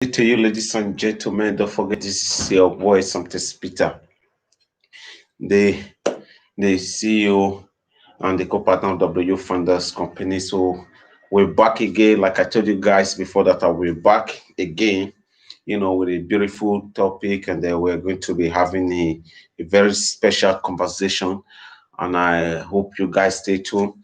To you, ladies and gentlemen, don't forget this is your boy, something Peter, the the CEO and the co-partner of W Founders Company. So we're back again. Like I told you guys before that, I will be back again. With a beautiful topic, and then we're going to be having a very special conversation. And I hope you guys stay tuned.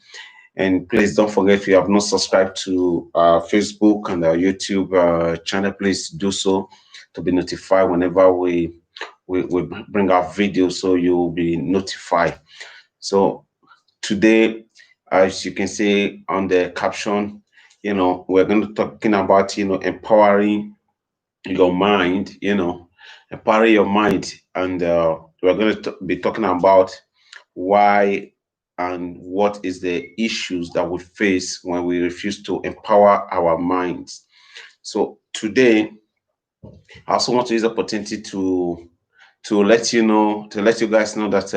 And please don't forget, if you have not subscribed to our Facebook and our YouTube channel, please do so to be notified whenever we bring our videos, so you'll be notified. So today, as you can see on the caption, we're going to talking about empowering your mind, empowering your mind, and we're going to be talking about why and what is the issues that we face when we refuse to empower our minds. So today, I also want to use the opportunity to let you know, to let you guys know that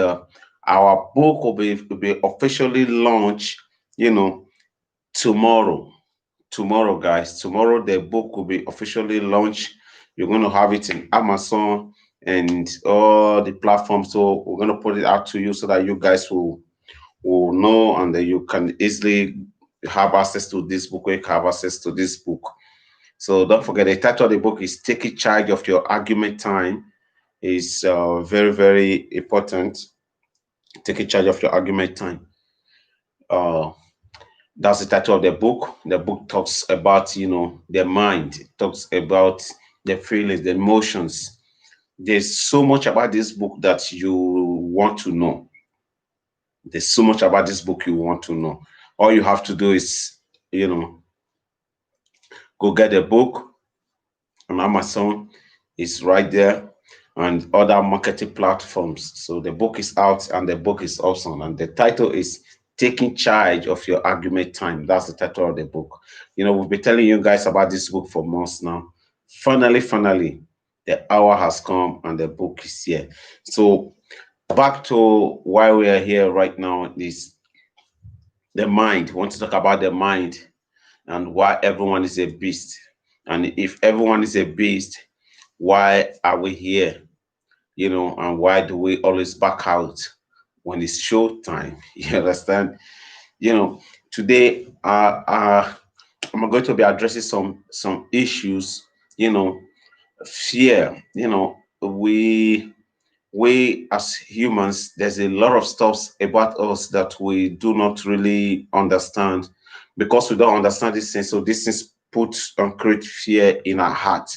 our book will be officially launched, you know, tomorrow. Tomorrow, guys. Tomorrow, the book will be officially launched. You're going to have it in Amazon and all the platforms. So we're going to put it out to you so that you guys will know, and then you can easily have access to this book, or you can have access to this book. So don't forget, the title of the book is Taking Charge of Your Argument Time. Is very, very important. Taking charge of your argument time. Uh, that's the title of the book. The book talks about, the mind. It talks about the feelings, the emotions. There's so much about this book that you want to know. There's so much about this book you want to know. All you have to do is, go get the book on Amazon. It's right there, and other marketing platforms. So the book is out, and the book is awesome. And the title is Taking Charge of Your Argument Time. That's the title of the book. We've been telling you guys about this book for months now. Finally, the hour has come and the book is here. So back to why we are here right now is the mind. We want to talk about the mind and why everyone is a beast. And if everyone is a beast, why are we here? And why do we always back out when it's show time? You understand? Today, I'm going to be addressing some issues. Fear. We as humans, there's a lot of stuff about us that we do not really understand, because we don't understand this thing. So this things put and create fear in our heart.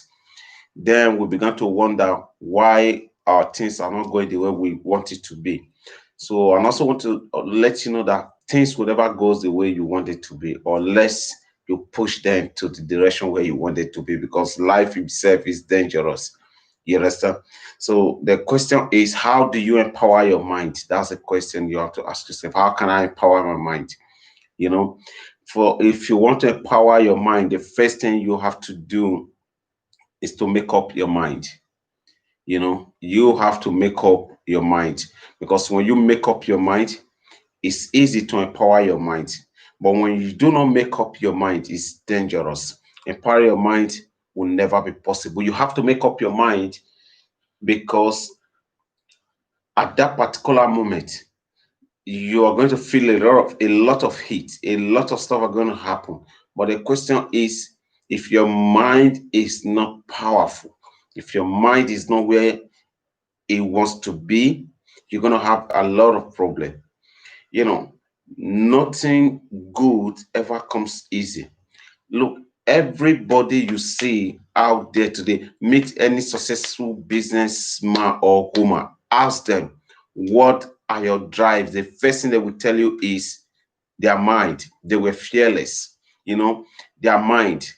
Then we began to wonder why our things are not going the way we want it to be. So, and also want to let you know that things will never go the way you want it to be, unless you push them to the direction where you want it to be, because life itself is dangerous. You understand? So the question is, how do you empower your mind? That's a question you have to ask yourself. How can I empower my mind? You know, for if you want to empower your mind, the first thing you have to do is to make up your mind. You have to make up your mind, because when you make up your mind, it's easy to empower your mind. But when you do not make up your mind, it's dangerous. Empower your mind will never be possible. You have to make up your mind, because at that particular moment, you are going to feel a lot of heat, a lot of stuff are going to happen. But the question is, if your mind is not powerful, if your mind is not where it wants to be, you're going to have a lot of problem. You know, Nothing good ever comes easy. Look, everybody you see out there today, meet any successful businessman or woman, ask them, what are your drives? The first thing they will tell you is their mind. They were fearless. You know, their mind,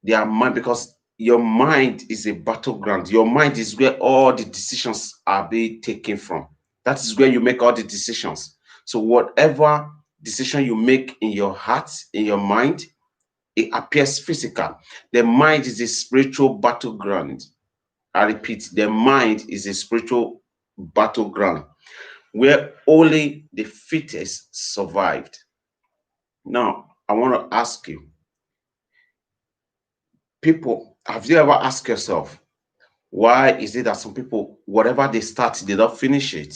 their mind, because your mind is a battleground. Your mind is where all the decisions are being taken from. That is where you make all the decisions. So whatever decision you make in your heart, in your mind, it appears physical. The mind is a spiritual battleground. I repeat, the mind is a spiritual battleground where only the fittest survived. Now, I want to ask you, people Have you ever asked yourself, why is it that some people, whatever they start, they don't finish it?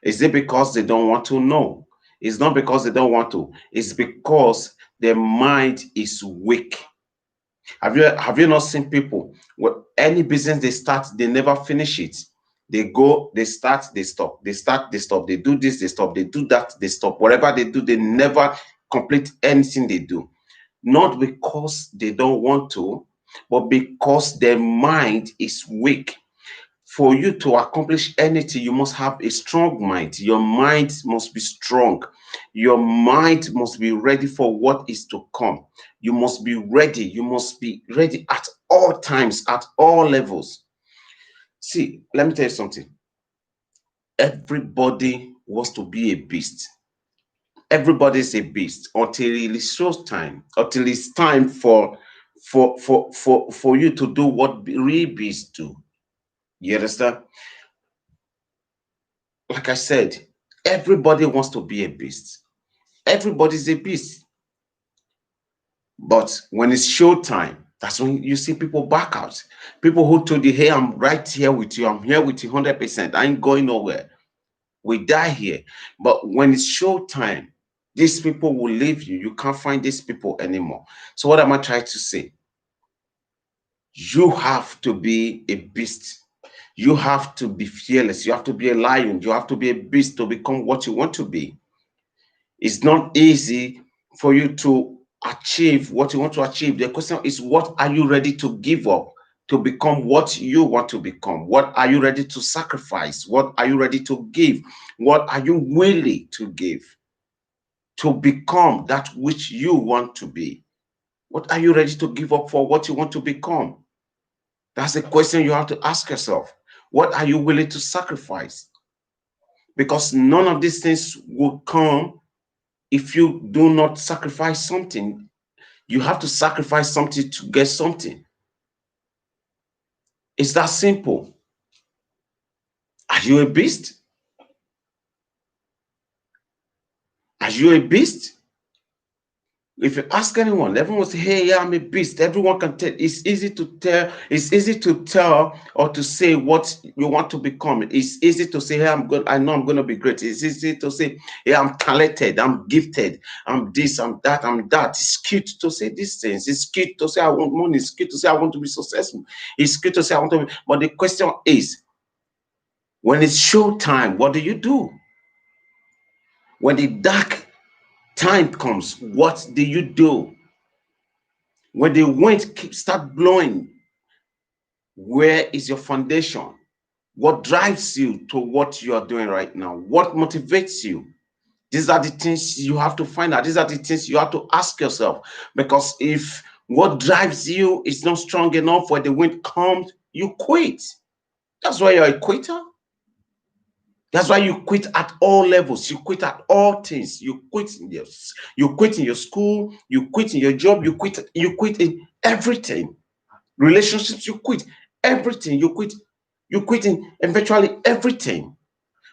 Is it because they don't want to know? It's not because they don't want to. It's because their mind is weak. Have you not seen people? Well, any business they start, they never finish it. They go, they start, they stop. They start, they stop. They do this, they stop. They do that, they stop. Whatever they do, they never complete anything they do. Not because they don't want to, but because their mind is weak. For you to accomplish anything, you must have a strong mind. Your mind must be strong. Your mind must be ready for what is to come. You must be ready. You must be ready at all times, at all levels. See, let me tell you something. Everybody wants to be a beast. Everybody is a beast until it shows time, until it's time for you to do what real beasts do. You understand? Like I said, everybody wants to be a beast. Everybody's a beast. But when it's show time, that's when you see people back out. People who told you, hey, I'm right here with you. I'm here with you 100%. I ain't going nowhere. We die here. But when it's show time, these people will leave you. You can't find these people anymore. So what am I trying to say? You have to be a beast. You have to be fearless. You have to be a lion. You have to be a beast to become what you want to be. It's not easy for you to achieve what you want to achieve. The question is, what are you ready to give up to become what you want to become? What are you ready to sacrifice? What are you ready to give? What are you willing to give to become that which you want to be? What are you ready to give up for what you want to become? That's the question you have to ask yourself. What are you willing to sacrifice? Because none of these things will come if you do not sacrifice something. You have to sacrifice something to get something. It's that simple. Are you a beast? Are you a beast? If you ask anyone, everyone will say, hey, yeah, I'm a beast. Everyone can tell. It's easy to tell or to say what you want to become. It's easy to say, hey, I'm good. I know I'm going to be great. It's easy to say, hey, I'm talented, I'm gifted, I'm this, I'm that, I'm that. It's cute to say these things. It's cute to say I want money. It's cute to say I want to be successful. It's cute to say I want to be. But the question is, when it's show time, what do you do? When the dark time comes, what do you do? When the wind start blowing, where is your foundation? What drives you to what you are doing right now? What motivates you? These are the things you have to find out. These are the things you have to ask yourself. Because if what drives you is not strong enough when the wind comes, you quit. That's why you're a quitter. That's why you quit at all levels. You quit at all things. You quit in your school, you quit in your job, you quit in everything. Relationships, you quit everything. You quit in eventually everything.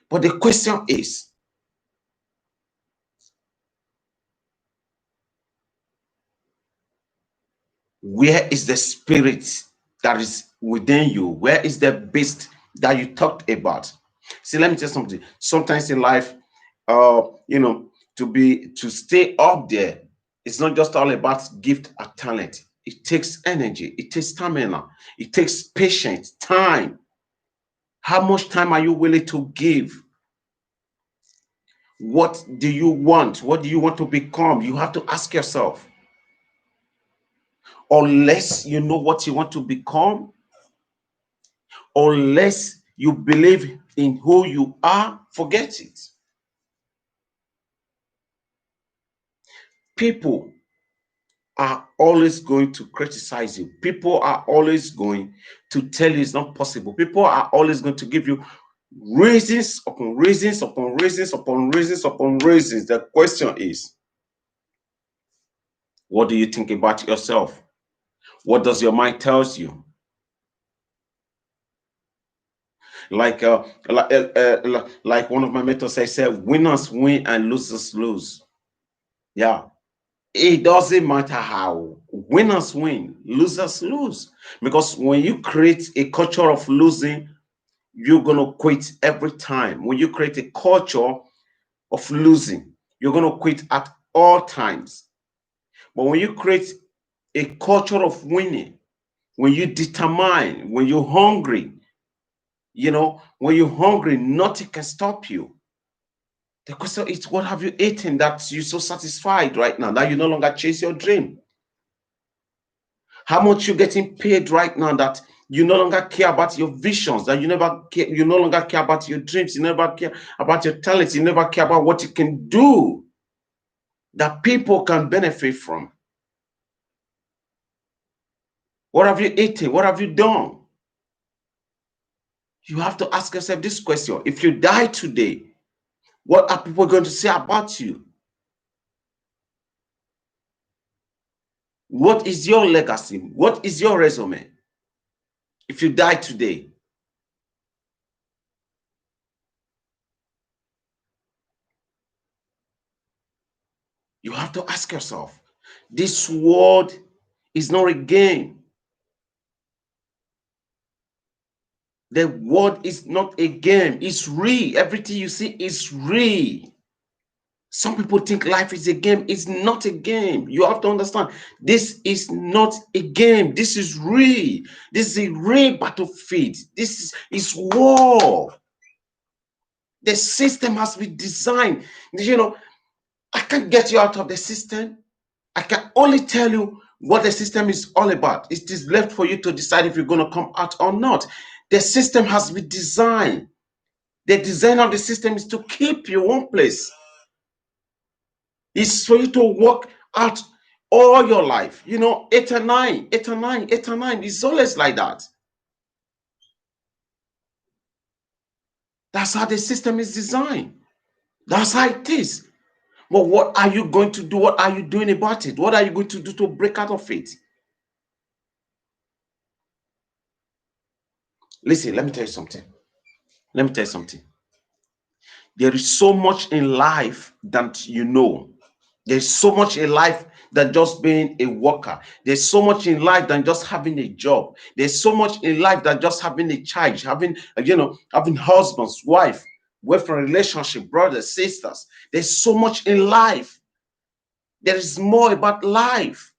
But the question is, where is the spirit that is within you? Where is the beast that you talked about? See, let me tell you something. Sometimes in life, uh, you know, to stay up there, it's not just all about gift or talent. It takes energy, it takes stamina, it takes patience, time. How much time are you willing to give? What do you want? What do you want to become? You have to ask yourself. Unless you know what you want to become, unless you believe in who you are, forget it. People are always going to criticize you. People are always going to tell you it's not possible. People are always going to give you reasons upon reasons upon reasons upon reasons upon reasons. The question is, what do you think about yourself? What does your mind tells you? Like one of my mentors said, winners win and losers lose. Yeah, it doesn't matter how. Winners win, losers lose. Because when you create a culture of losing, you're going to quit every time. When you create a culture of losing, you're going to quit at all times. But when you create a culture of winning, when you determine, when you're hungry, when you're hungry, nothing can stop you. The question is, what have you eaten that you're so satisfied right now that you no longer chase your dream? How much you're getting paid right now that you no longer care about your visions, that you no longer care about your dreams, you never care about your talents, you never care about what you can do that people can benefit from. What have you eaten? What have you done? You have to ask yourself this question. If you die today, what are people going to say about you? What is your legacy? What is your resume? If you die today, you have to ask yourself, this world is not a game. The world is not a game. It's real. Everything you see is real. Some people think life is a game. It's not a game. You have to understand, this is not a game. This is real. This is a real battlefield. This is war. The system has been designed. I can't get you out of the system. I can only tell you what the system is all about. It is left for you to decide if you're going to come out or not. The system has been designed. The design of the system is to keep you one place. It's for you to work out all your life. 8 and 9, 8 and 9, 8 and 9. It's always like that. That's how the system is designed. That's how it is. But what are you going to do? What are you doing about it? What are you going to do to break out of it? Listen, let me tell you something. Let me tell you something. There is so much in life that you know. There's so much in life than just being a worker. There's so much in life than just having a job. There's so much in life than just having a child, having husbands, wife, boyfriend relationship, brothers, sisters. There's so much in life. There is more about life.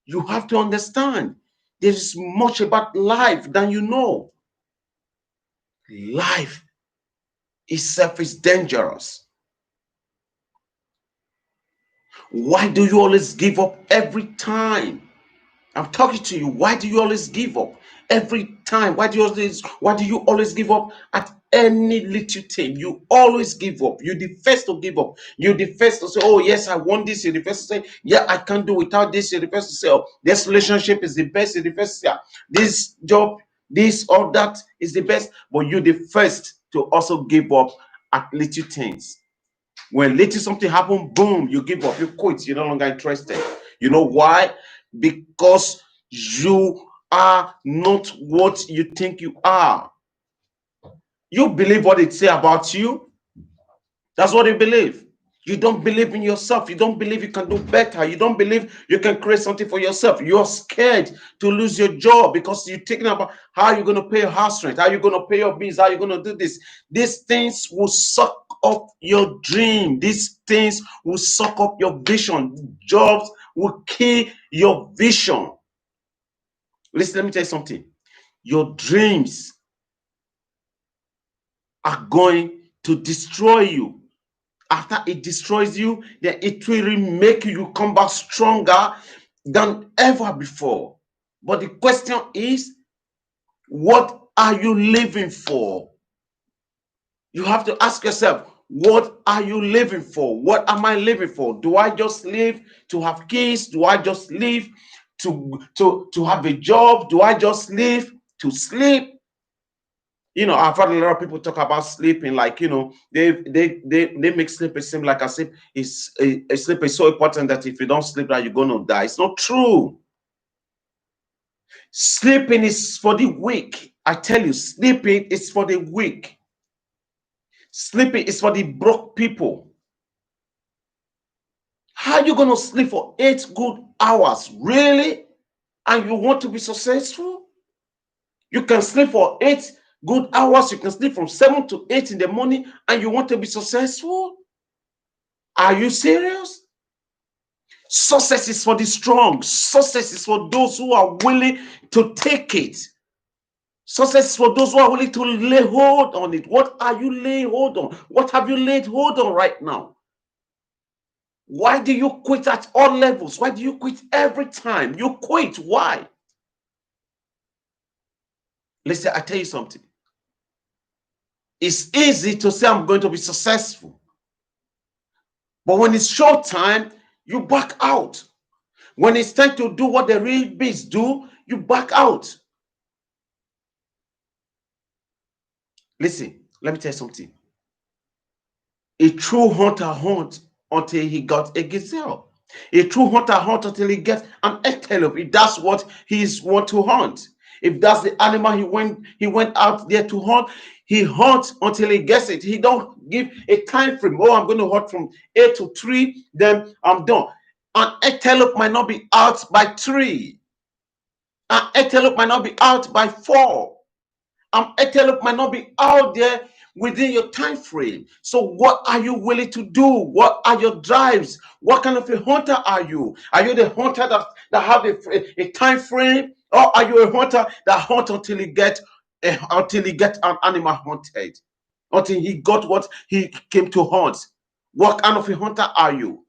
You have to understand. There is much about life than you know. Life itself is dangerous. Why do you always give up every time? I'm talking to you. Why do you always give up every time? Why do you always give up at any little thing? You always give up. You're the first to give up. You're the first to say, oh yes, I want this. You're the first to say, yeah, I can't do without this. You're the first to say, oh, this relationship is the best. You're the first to say, this job, this or that is the best. But you're the first to also give up at little things. When little something happen, boom, you give up, you quit, you're no longer interested. You know why? Because you are not what you think you are. You believe what it say about you. That's what you believe. You don't believe in yourself. You don't believe you can do better. You don't believe you can create something for yourself. You're scared to lose your job because you're thinking about how you're going to pay your house rent, how you're going to pay your bills, how you're going to do this. These things will suck up your dream. These things will suck up your vision. Jobs will kill your vision. Listen, let me tell you something. Your dreams are going to destroy you. After it destroys you, then it will make you come back stronger than ever before. But the question is, what are you living for? You have to ask yourself, what are you living for? What am I living for? Do I just live to have kids? Do I just live to have a job? Do I just live to sleep? I've heard a lot of people talk about sleeping, like, they make sleeping seem like as if a sleep is so important that if you don't sleep, that you're gonna die. It's not true. Sleeping is for the weak. I tell you, sleeping is for the weak. Sleeping is for the broke people. How are you gonna sleep for 8 good hours, really? And you want to be successful? You can sleep for 8 good hours. You can sleep from 7 to 8 in the morning, and you want to be successful? Are you serious? Success is for the strong. Success is for those who are willing to take it. Success is for those who are willing to lay hold on it. What are you laying hold on? What have you laid hold on right now? Why do you quit at all levels? Why do you quit every time? You quit. Why? Listen, I tell you something. It's easy to say I'm going to be successful. But when it's short time, you back out. When it's time to do what the real beasts do, you back out. Listen, let me tell you something. A true hunter hunts until he got a gazelle. A true hunter hunts until he gets an antelope. If that's what he's want to hunt. If that's the animal he went out there to hunt, he hunts until he gets it. He don't give a time frame. Oh, I'm going to hunt from 8 to 3, then I'm done. An antelope might not be out by 3. An antelope might not be out by 4. Antelope might not be out there within your time frame. So what are you willing to do? What are your drives? What kind of a hunter are you? Are you the hunter that have a time frame, or are you a hunter that hunt until he get an animal hunted, until he got what he came to hunt? What kind of a hunter are you?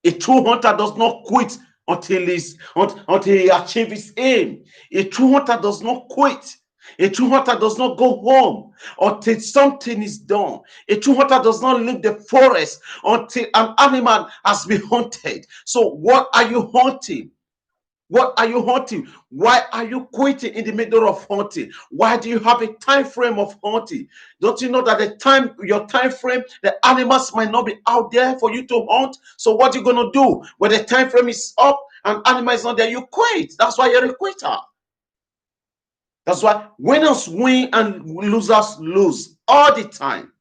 A true hunter does not quit until he achieves his aim. A true hunter does not quit. A true hunter does not go home until something is done. A true hunter does not leave the forest until an animal has been hunted. So, what are you hunting? What are you hunting? Why are you quitting in the middle of hunting? Why do you have a time frame of hunting? Don't you know that your time frame, the animals might not be out there for you to hunt? So what are you gonna do when the time frame is up and animal is not there? You quit. That's why you're a quitter. That's why winners win and losers lose all the time.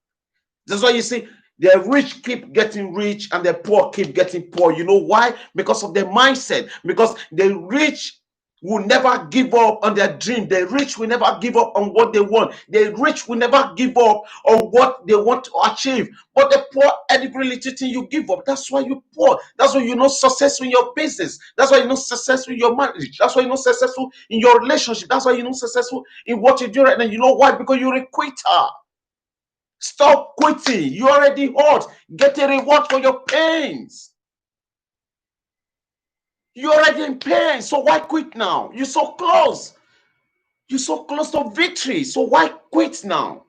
That's why you see the rich keep getting rich and the poor keep getting poor. You know why? Because of their mindset. Because the rich will never give up on their dream. The rich will never give up on what they want. The rich will never give up on what they want to achieve. But the poor, every little thing you give up. That's why you're poor. That's why you're not successful in your business. That's why you're not successful in your marriage. That's why you're not successful in your relationship. That's why you're not successful in what you do right now. You know why? Because you're a quitter. Stop quitting. You already hurt. Get a reward for your pains. You're already in pain. So why quit now? You're so close. You're so close to victory. So why quit now?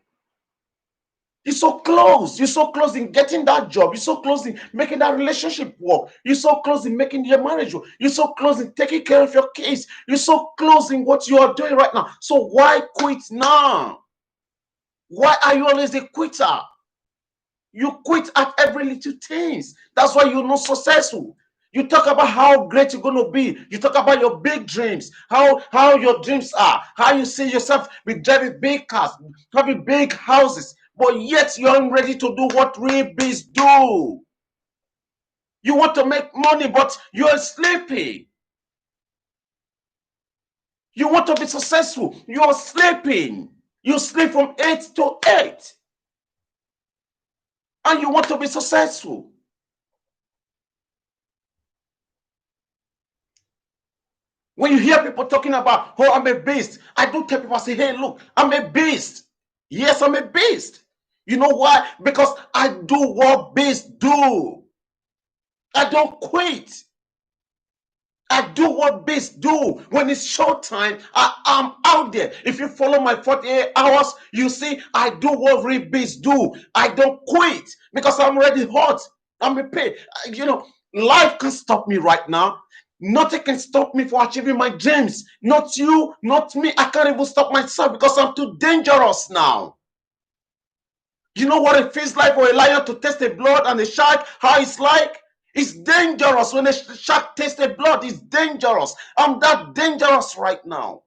You're so close. You're so close in getting that job. You're so close in making that relationship work. You're so close in making your marriage work. You're so close in taking care of your kids. You're so close in what you are doing right now. So why quit now? Why are you always a quitter? You quit at every little things. That's why you're not successful. You talk about how great you're going to be. You talk about your big dreams, how your dreams are, how you see yourself with driving big cars, having big houses, but yet you're not ready to do what real bees do. You want to make money, but you're sleeping. You want to be successful, you're sleeping. You sleep from 8 to 8, and you want to be successful. When you hear people talking about, oh, I'm a beast, I do tell people, I say, hey, look, I'm a beast. Yes, I'm a beast. You know why? Because I do what beasts do. I don't quit. I do what beasts do. When it's short time, I am out there. If you follow my 48 hours, you see I do what real beasts do. I don't quit because I'm already hot. I'm a pay. Life can stop me right now. Nothing can stop me for achieving my dreams. Not you, not me. I can't even stop myself because I'm too dangerous now. You know what it feels like for a lion to taste the blood and a shark, how it's like? It's dangerous. When a shark tastes the blood, it's dangerous. I'm that dangerous right now.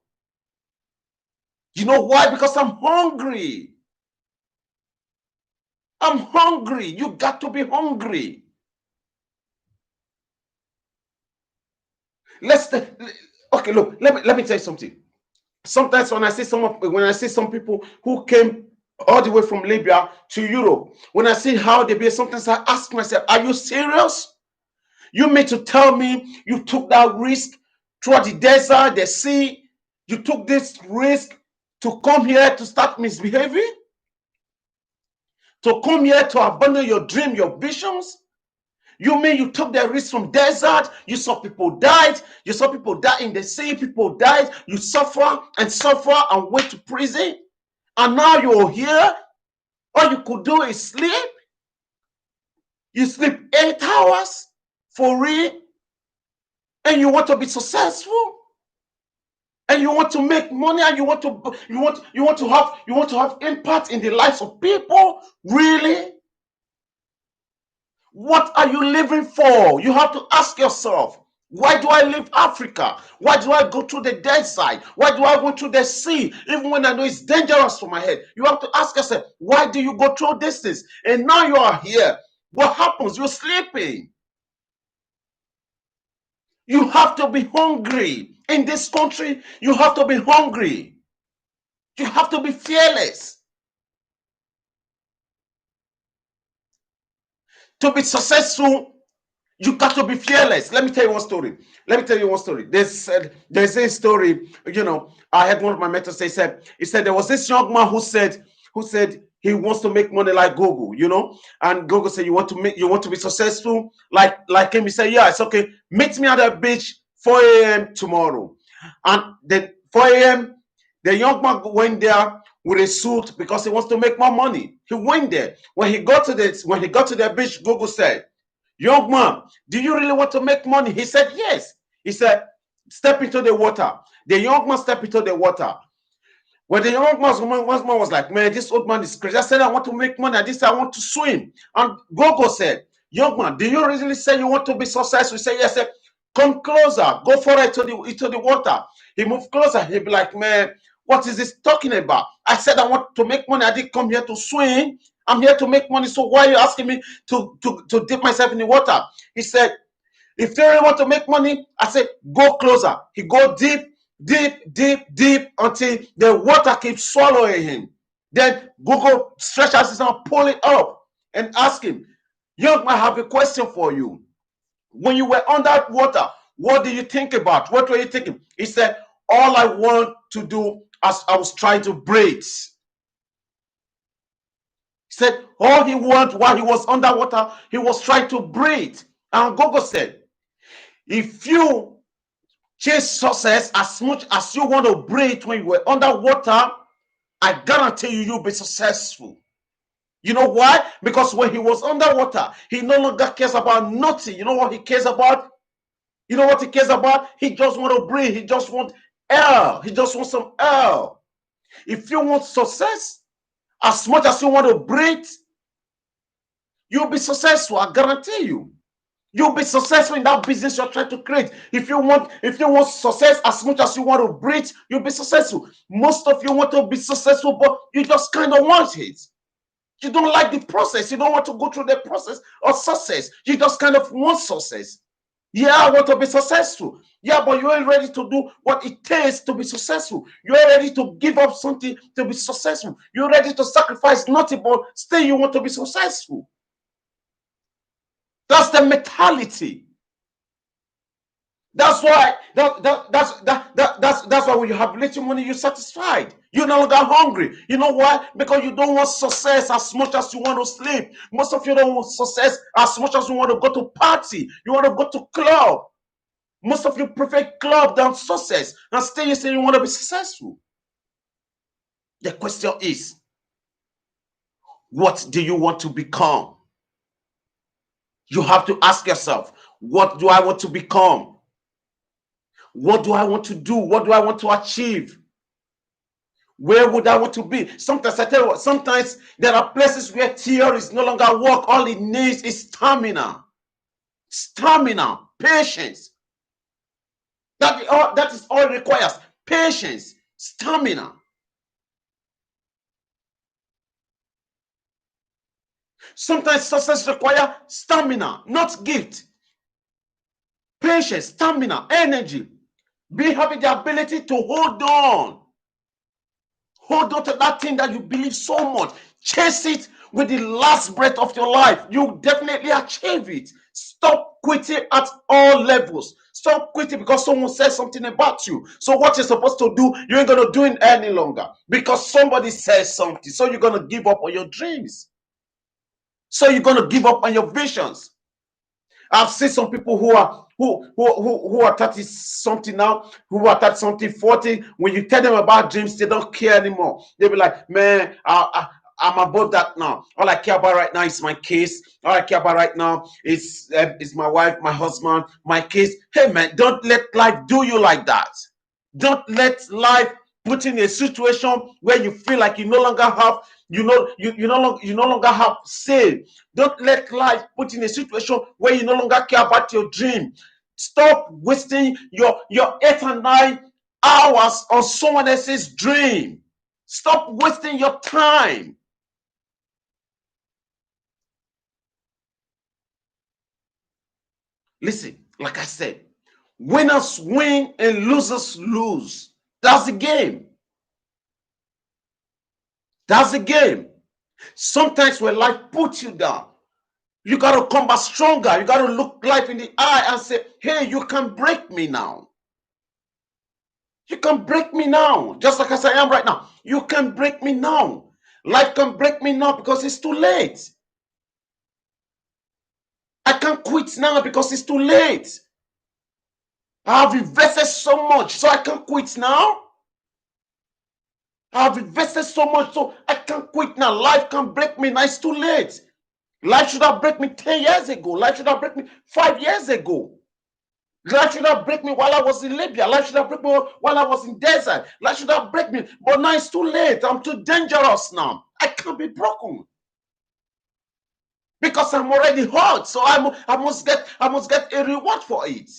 You know why? Because I'm hungry. I'm hungry. You got to be hungry. Let's okay. Look, let me tell you something. Sometimes when I see some people who came all the way from Libya to Europe, when I see how they behave, sometimes I ask myself, are you serious? You mean to tell me you took that risk throughout the desert, the sea? You took this risk to come here to start misbehaving? To come here to abandon your dream, your visions? You mean you took the risk from desert? You saw people died. You saw people die in the sea. People died. You suffer and suffer and went to prison. And now you're here. All you could do is sleep. You sleep 8 hours for real. And you want to be successful. And you want to make money. And you want to have impact in the lives of people. Really? What are you living for? You have to ask yourself, why do I leave Africa? Why do I go through the desert? Why do I go through the sea? Even when I know it's dangerous for my head. You have to ask yourself, why do you go through this things? And now you are here. What happens? You're sleeping. You have to be hungry. In this country, you have to be hungry. You have to be fearless. To be successful, you got to be fearless. Let me tell you one story. There's a story. I had one of my mentors say, he said there was this young man who said he wants to make money like Google, and Google said, you want to be successful like him. He said, yeah, it's okay. Meet me at the beach 4 a.m. tomorrow. And then 4 a.m. the young man went there with a suit because he wants to make more money. He went there. When he got to the beach, Google said, young man, do you really want to make money? He said, yes. He said, step into the water. The young man stepped into the water. When the young man was like, man, this old man is crazy. I said, I want to make money. I said, I want to swim. And Gogo said, young man, do you really say you want to be successful? He said, yes. I said, come closer. Go for it into the water. He moved closer. He'd be like, man, what is this talking about? I said, I want to make money. I didn't come here to swim. I'm here to make money. So why are you asking me to dip myself in the water? He said, if you really want to make money, I said, go closer. He go deep, deep, deep, deep until the water keeps swallowing him. Then Google stretch out his arm, pull it up, and ask him, young man, I have a question for you. When you were under water, what did you think about? What were you thinking? He said, all I want to do as I was trying to breathe. He said, all he wanted while he was underwater, he was trying to breathe. And Gogo said, if you chase success as much as you want to breathe when you were underwater, I guarantee you'll be successful. You know why? Because when he was underwater, he no longer cares about nothing. You know what he cares about? You know what he cares about? He just want to breathe. He just want air. He just wants some air. If you want success, as much as you want to breathe, you'll be successful. I guarantee you. You'll be successful in that business you're trying to create. If you want success as much as you want to breathe, you'll be successful. Most of you want to be successful, but you just kind of want it. You don't like the process. You don't want to go through the process of success. You just kind of want success. Yeah, I want to be successful. Yeah, but you ain't ready to do what it takes to be successful. You ain't ready to give up something to be successful. You're ready to sacrifice nothing, but still you want to be successful. That's the mentality. That's why that's why when you have little money, you're satisfied. You're no longer hungry. You know why? Because you don't want success as much as you want to sleep. Most of you don't want success as much as you want to go to party. You want to go to club. Most of you prefer club than success. And still you say you want to be successful. The question is, what do you want to become? You have to ask yourself, what do I want to become? What do I want to do? What do I want to achieve? Where would I want to be? Sometimes I tell you what, sometimes there are places where theories no longer work. All it needs is stamina. Stamina, patience. That is all it requires. Patience, stamina. Sometimes success requires stamina, not gift. patience, stamina, energy. Be having the ability to hold on. Hold on to that thing that you believe so much. Chase it with the last breath of your life. You definitely achieve it. Stop quitting at all levels. Stop quitting because someone says something about you. So what you're supposed to do, you ain't going to do it any longer because somebody says something. So you're going to give up on your dreams. So you're going to give up on your visions. I've seen some people who are 30 something now, who are 30 something, 40. When you tell them about dreams, they don't care anymore. They'll be like, man, I'm above that now. All I care about right now is my kids. All I care about right now is my wife, my husband, my kids. Hey man, don't let life do you like that. Don't let life put in a situation where you feel like you no longer have you no longer have say. Don't let life put in a situation where you no longer care about your dream. Stop wasting your 8 and 9 hours on someone else's dream. Stop wasting your time. Listen, like I said, winners win and losers lose. That's the game. That's the game. Sometimes when life puts you down, you got to come back stronger. You got to look life in the eye and say, hey, you can break me now. You can break me now, just like as I am right now. You can break me now. Life can break me now because it's too late. I can't quit now because it's too late. I have invested so much, so I can't quit now. I have invested so much, so I can't quit now. Life can break me now. It's too late. Life should have break me 10 years ago. Life should have break me 5 years ago. Life should have break me while I was in Libya. Life should have break me while I was in desert. Life should have break me, but now it's too late. I'm too dangerous now. I can't be broken because I'm already hurt. So I must get a reward for it.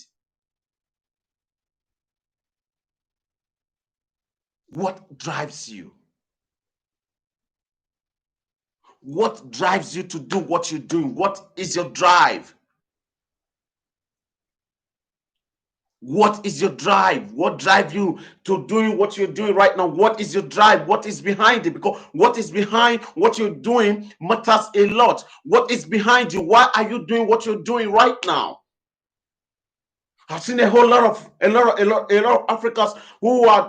What drives you? What drives you to do what you're doing? What is your drive? What is your drive? What drives you to doing what you're doing right now? What is your drive? What is behind it? Because what is behind what you're doing matters a lot. What is behind you? Why are you doing what you're doing right now? I've seen a lot of Africans who are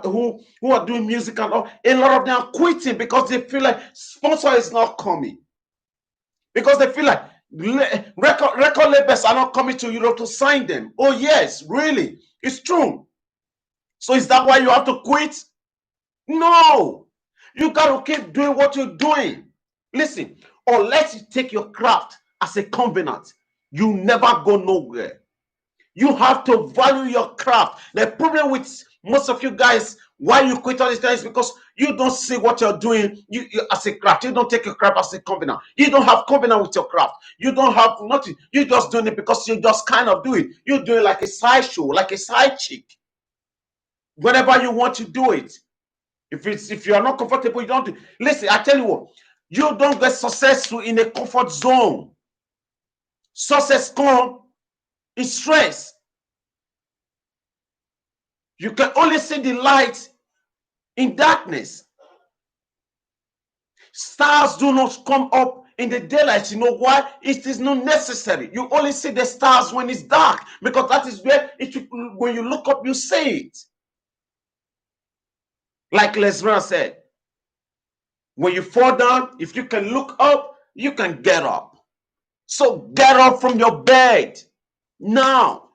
doing music and all. A lot of them are quitting because they feel like sponsor is not coming. Because they feel like record labels are not coming to Europe to sign them. Oh yes, really, it's true. So is that why you have to quit? No, you got to keep doing what you're doing. Listen, unless you take your craft as a covenant, you never go nowhere. You have to value your craft. The problem with most of you guys, why you quit all these things, is because you don't see what you're doing you as a craft. You don't take your craft as a covenant. You don't have covenant with your craft. You don't have nothing. You're just doing it because you just kind of do it. You're doing like a side show, like a side chick. Whenever you want to do it. If you are not comfortable, you don't do it. Listen, I tell you what, you don't get successful in a comfort zone. Success comes in stress. You can only see the light in darkness. Stars do not come up in the daylight. You know why? It is not necessary. You only see the stars when it's dark, because that is where when you look up, you see it. Like Lesran said, when you fall down, if you can look up, you can get up. So get up from your bed now.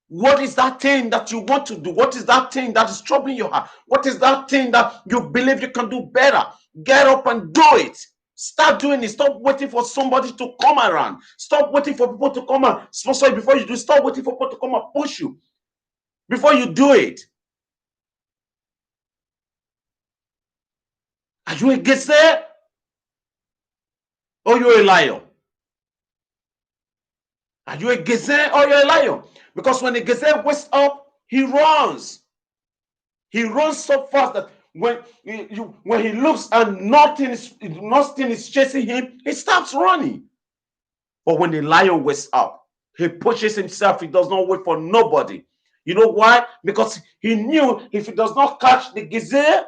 What is that thing that you want to do? What is that thing that is troubling your heart? What is that thing that you believe you can do better? Get up and do it. Start doing it. Stop waiting for somebody to come around. Stop waiting for people to come and sponsor you before you do. Stop waiting for people to come and push you before you do it. Are you a gezer or you're a lion? Are you a gezer or you're a lion? Because when a gezer wakes up, he runs. He runs so fast that when he looks and nothing is chasing him, he stops running. But when the lion wakes up, He pushes himself. He does not wait for nobody. You know why? Because he knew if he does not catch the gazelle,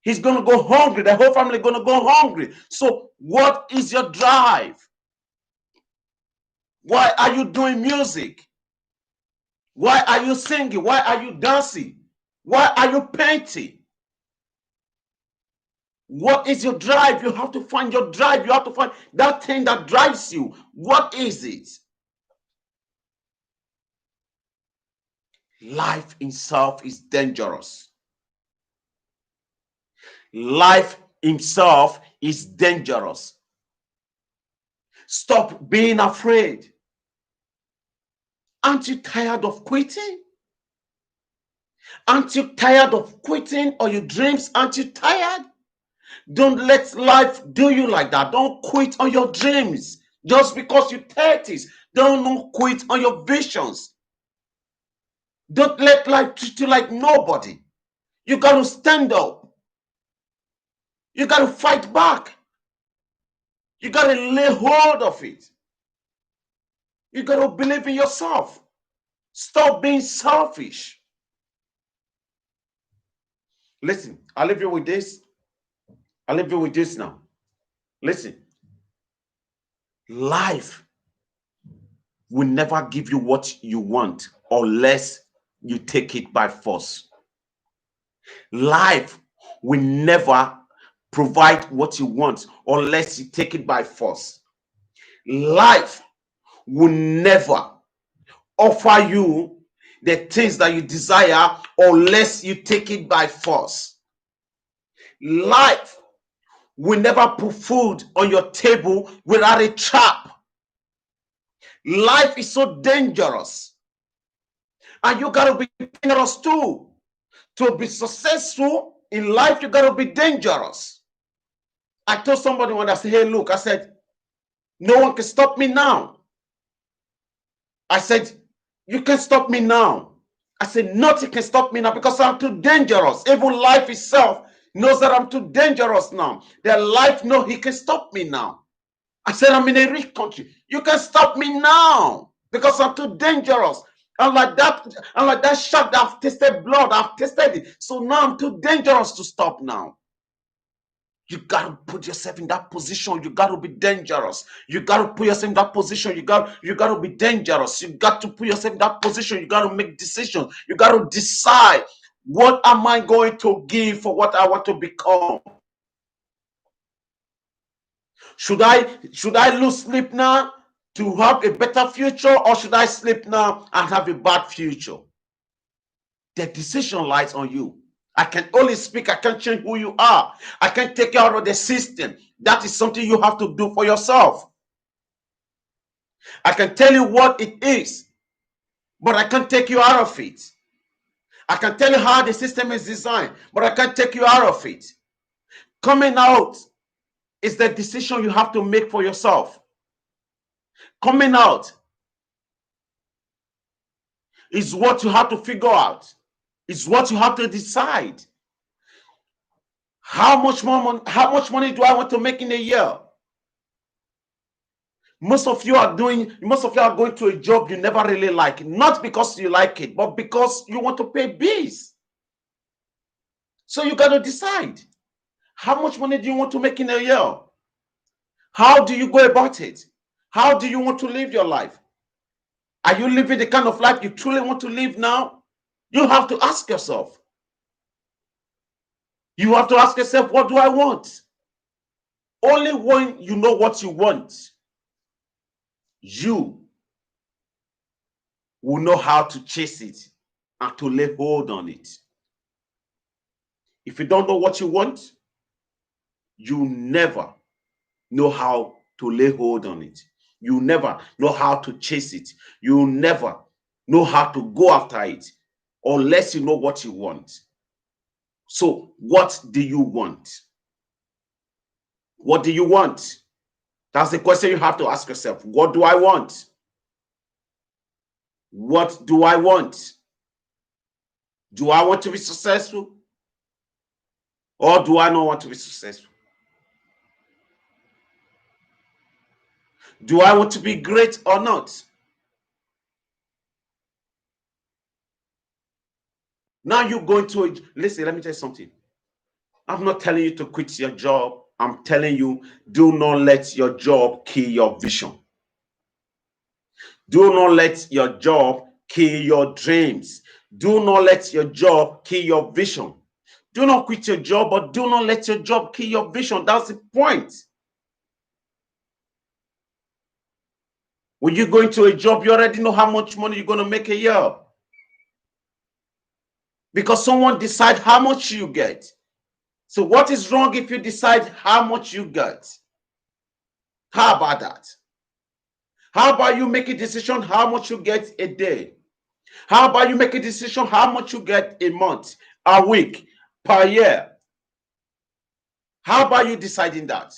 he's going to go hungry. The whole family is going to go hungry. So what is your drive? Why are you doing music? Why are you singing? Why are you dancing? Why are you painting? What is your drive? You have to find your drive. You have to find that thing that drives you. What is it? Life itself is dangerous. Life itself is dangerous. Stop being afraid. Aren't you tired of quitting? Aren't you tired of quitting or your dreams? Aren't you tired? Don't let life do you like that. Don't quit on your dreams just because you're 30s. Don't quit on your visions. Don't let life treat you like nobody. You got to stand up. You got to fight back. You got to lay hold of it. You got to believe in yourself. Stop being selfish. Listen, I'll leave you with this. I'll leave you with this now. Listen, life will never give you what you want unless you take it by force. Life will never provide what you want unless you take it by force. Life will never offer you the things that you desire unless you take it by force. Life will never put food on your table without a trap. Life is so dangerous. And you got to be dangerous too. To be successful in life, you got to be dangerous. I told somebody when I said, hey, look, I said, no one can stop me now. I said, you can stop me now. I said, nothing can stop me now because I'm too dangerous. Even life itself knows that I'm too dangerous now. Their life knows he can stop me now. I said, I'm in a rich country. You can stop me now because I'm too dangerous. I'm like that shark that I've tasted blood. I've tasted it. So now I'm too dangerous to stop now. You got to put yourself in that position. You got to be dangerous. You got to put yourself in that position. You got to be dangerous. You got to put yourself in that position. You got to make decisions. You got to decide, what am I going to give for what I want to become? Should I lose sleep now to have a better future, or should I sleep now and have a bad future? The decision lies on you. I can only speak. I can't change who you are. I can't take you out of the system. That is something you have to do for yourself. I can tell you what it is, but I can't take you out of it. I can tell you how the system is designed, but I can't take you out of it. Coming out is the decision you have to make for yourself. Coming out is what you have to figure out. It's what you have to decide. How much money do I want to make in a year? Most of you are going to a job you never really like, not because you like it, but because you want to pay bills. So you got to decide, how much money do you want to make in a year? How do you go about it? How do you want to live your life? Are you living the kind of life you truly want to live now? You have to ask yourself. You have to ask yourself, what do I want? Only when you know what you want, you will know how to chase it and to lay hold on it. If you don't know what you want, you never know how to lay hold on it. You never know how to chase it. You never know how to go after it unless you know what you want. So, what do you want? What do you want? That's the question you have to ask yourself. What do I want? What do I want? Do I want to be successful? Or do I not want to be successful? Do I want to be great or not? Now you're going to it. Listen, let me tell you something. I'm not telling you to quit your job. I'm telling you, do not let your job kill your vision. Do not let your job kill your dreams. Do not let your job kill your vision. Do not quit your job, but do not let your job kill your vision. That's the point. When you go into a job, you already know how much money you're going to make a year. Because someone decides how much you get. So what is wrong if you decide how much you get? How about that? How about you make a decision how much you get a day? How about you make a decision how much you get a month, a week, per year? How about you deciding that?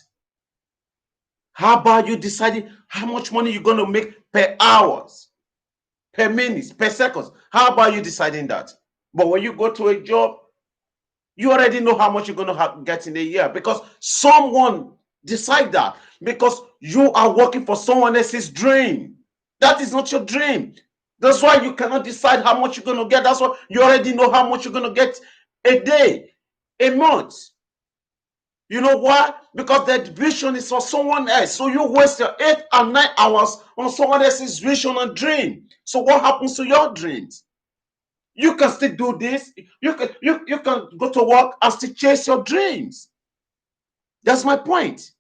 How about you deciding how much money you're going to make per hours, per minutes, per seconds? How about you deciding that? But when you go to a job, you already know how much you're going to get in a year because someone decide that, because you are working for someone else's dream. That is not your dream. That's why you cannot decide how much you're going to get. That's why you already know how much you're going to get a day, a month. You know why? Because that vision is for someone else. So you waste your 8 and 9 hours on someone else's vision and dream. So what happens to your dreams? You can still do this. You can go to work and still chase your dreams. That's my point.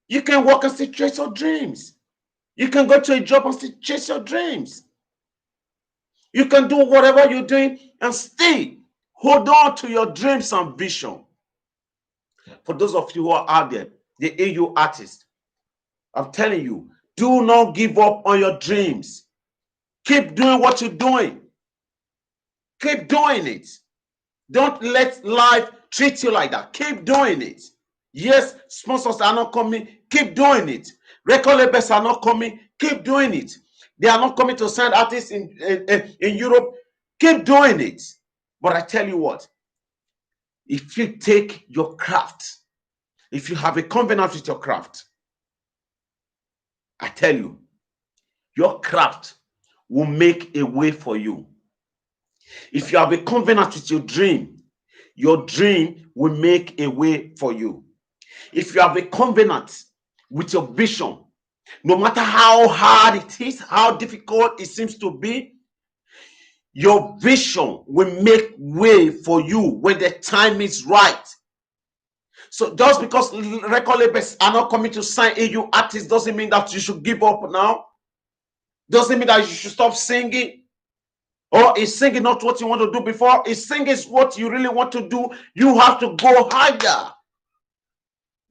You can work and still chase your dreams. You can go to a job and still chase your dreams. You can do whatever you're doing and still hold on to your dreams and vision. For those of you who are out there, the AU artists, I'm telling you, do not give up on your dreams. Keep doing what you're doing. Keep doing it. Don't let life treat you like that. Keep doing it. Yes, sponsors are not coming. Keep doing it. Record labels are not coming. Keep doing it. They are not coming to sign artists in Europe. Keep doing it. But I tell you what, if you take your craft, if you have a covenant with your craft, I tell you, your craft will make a way for you. If you have a covenant with your dream will make a way for you. If you have a covenant with your vision, no matter how hard it is, how difficult it seems to be, your vision will make way for you when the time is right. So just because record labels are not coming to sign AU artists doesn't mean that you should give up now. Doesn't mean that you should stop singing. Or is singing not what you want to do before? Is singing is what you really want to do? You have to go higher.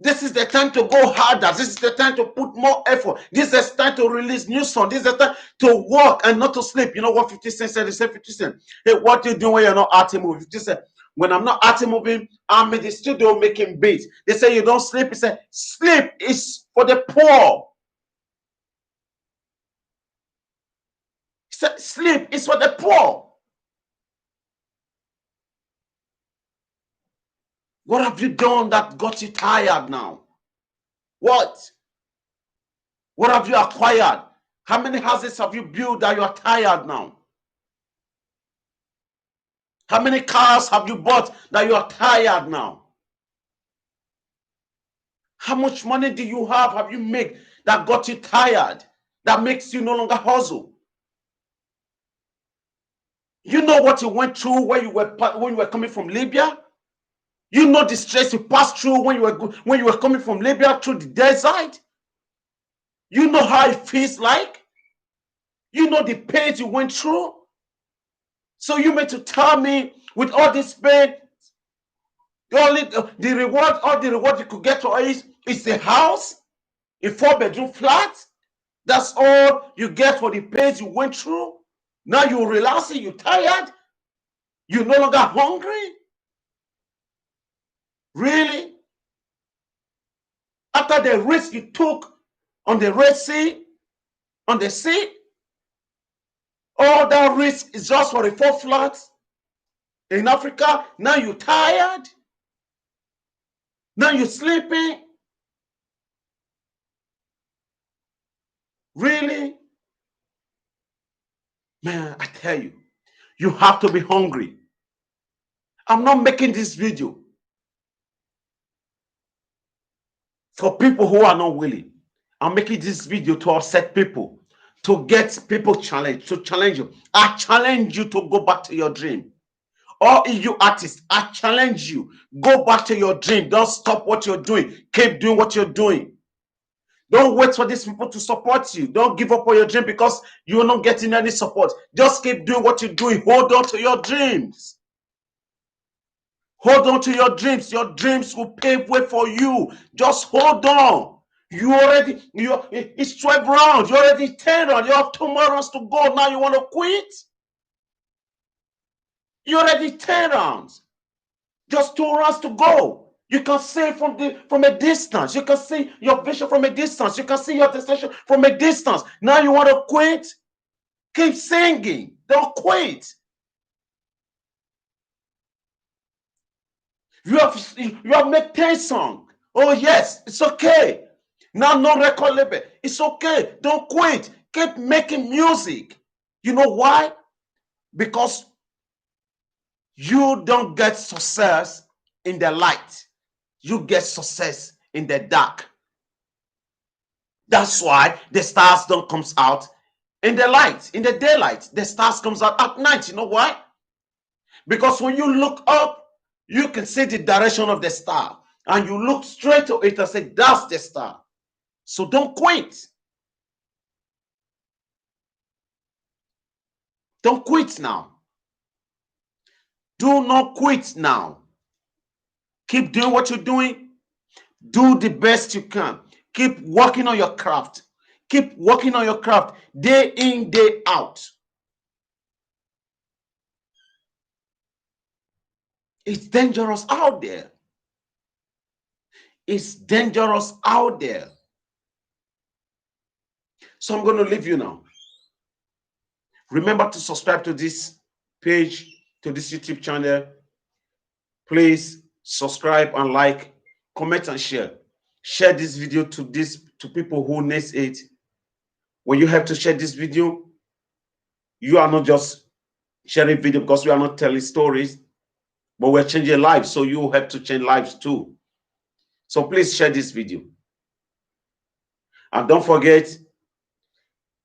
This is the time to go harder. This is the time to put more effort. This is the time to release new song. This is the time to work and not to sleep. You know what 50 Cent said? He said, 50 Cent, hey, what you doing when you're not acting moving? 50 Cent, when I'm not acting moving, I'm in the studio making beats. They say you don't sleep. He said, sleep is for the poor. He said, sleep is for the poor. What have you done that got you tired now? What? What have you acquired? How many houses have you built that you are tired now? How many cars have you bought that you are tired now? How much money do you have you made that got you tired, that makes you no longer hustle? You know what you went through when you were coming from Libya? You know the stress you passed through when you were coming from Libya through the desert? You know how it feels like? You know the pain you went through? So you meant to tell me with all this pain, all the reward you could get for is the house, a 4-bedroom flat? That's all you get for the pain you went through? Now you're relaxing, you're tired, you're no longer hungry? Really? After the risk you took on the Red Sea, on the sea, all that risk is just for the 4 flats in Africa? Now you're tired? Now you're sleeping? Really? Man, I tell you, You have to be hungry. I'm not making this video for people who are not willing. I'm making this video to upset people, to get people challenged, to challenge you. I challenge you to go back to your dream. All you artists, I challenge you, go back to your dream. Don't stop what you're doing. Keep doing what you're doing. Don't wait for these people to support you. Don't give up on your dream because you're not getting any support. Just keep doing what you're doing. Hold on to your dreams. Hold on to your dreams. Your dreams will pave way for you. Just hold on. It's 12 rounds. You already 10 rounds. You have 2 more rounds to go. Now you want to quit? You already 10 rounds. Just 2 rounds to go. You can see from a distance. You can see your vision from a distance. You can see your destination from a distance. Now you want to quit? Keep singing. Don't quit. You have made 10 songs. Oh yes, it's okay. Now no record label. It's okay. Don't quit. Keep making music. You know why? Because you don't get success in the light. You get success in the dark. That's why the stars don't come out in the light, in the daylight. The stars comes out at night. You know why? Because when you look up, you can see the direction of the star. And you look straight to it and say, that's the star. So don't quit. Don't quit now. Do not quit now. Keep doing what you're doing. Do the best you can. Keep working on your craft. Keep working on your craft day in, day out. It's dangerous out there. It's dangerous out there. So I'm going to leave you now. Remember to subscribe to this page, to this YouTube channel. Please subscribe and like, comment and share. Share this video to people who need it. When you have to share this video, you are not just sharing video because we are not telling stories, but we're changing lives. So you have to change lives too. So please share this video. And don't forget,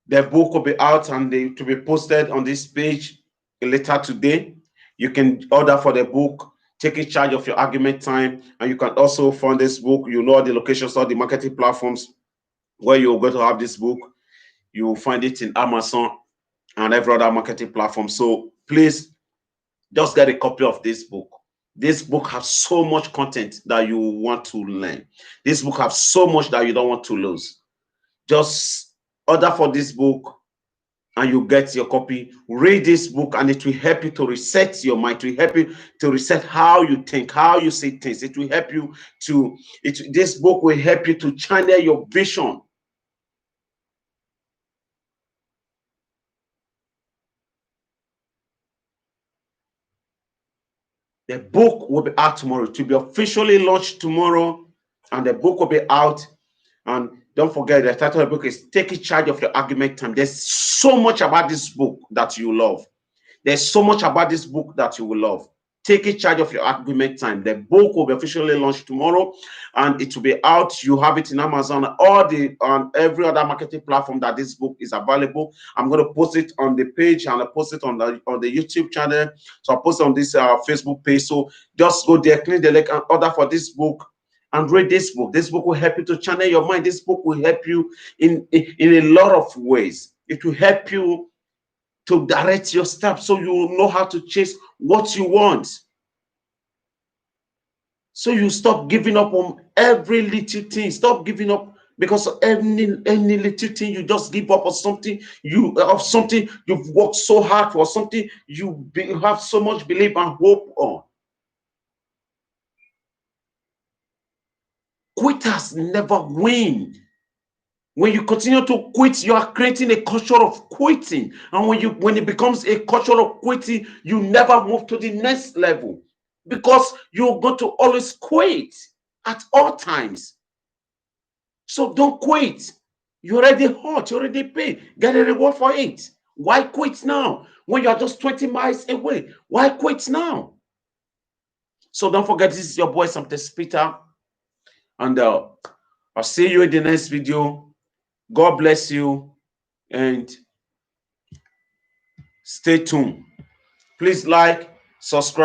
the book will be out and to be posted on this page later today. You can order for the book, take in charge of your argument time, and you can also find this book. You know the locations, all the marketing platforms where you're going to have this book. You will find it in Amazon and every other marketing platform. So please just get a copy of this book. This book has so much content that you want to learn. This book has so much that you don't want to lose. Just order for this book and you get your copy. Read this book and it will help you to reset your mind. It will help you to reset how you think, how you see things. It will help you this book will help you to channel your vision. The book will be out tomorrow. It will be officially launched tomorrow, and the book will be out. And don't forget, the title of the book is Taking Charge of Your Argument Time. There's so much about this book that you love. There's so much about this book that you will love. Taking Charge of Your Argument Time. The book will be officially launched tomorrow, and it will be out. You have it in Amazon, on every other marketing platform that this book is available. I'm going to post it on the page and I'll post it on the YouTube channel. So I'll post it on this Facebook page. So just go there, click the link, and order for this book. And read this book. This book will help you to channel your mind. This book will help you in a lot of ways. It will help you to direct your steps so you know how to chase what you want. So you stop giving up on every little thing. Stop giving up because of any little thing. You just give up on something. You've worked so hard for, something you have so much belief and hope on. Quitters never win. When you continue to quit, you are creating a culture of quitting. And when it becomes a culture of quitting, you never move to the next level because you're going to always quit at all times. So don't quit. You already hurt, you already paid. Get a reward for it. Why quit now? when you are just 20 miles away? Why quit now? So don't forget, this is your boy, Something Peter, and I'll see you in the next video. God bless you, and stay tuned. Please like, subscribe.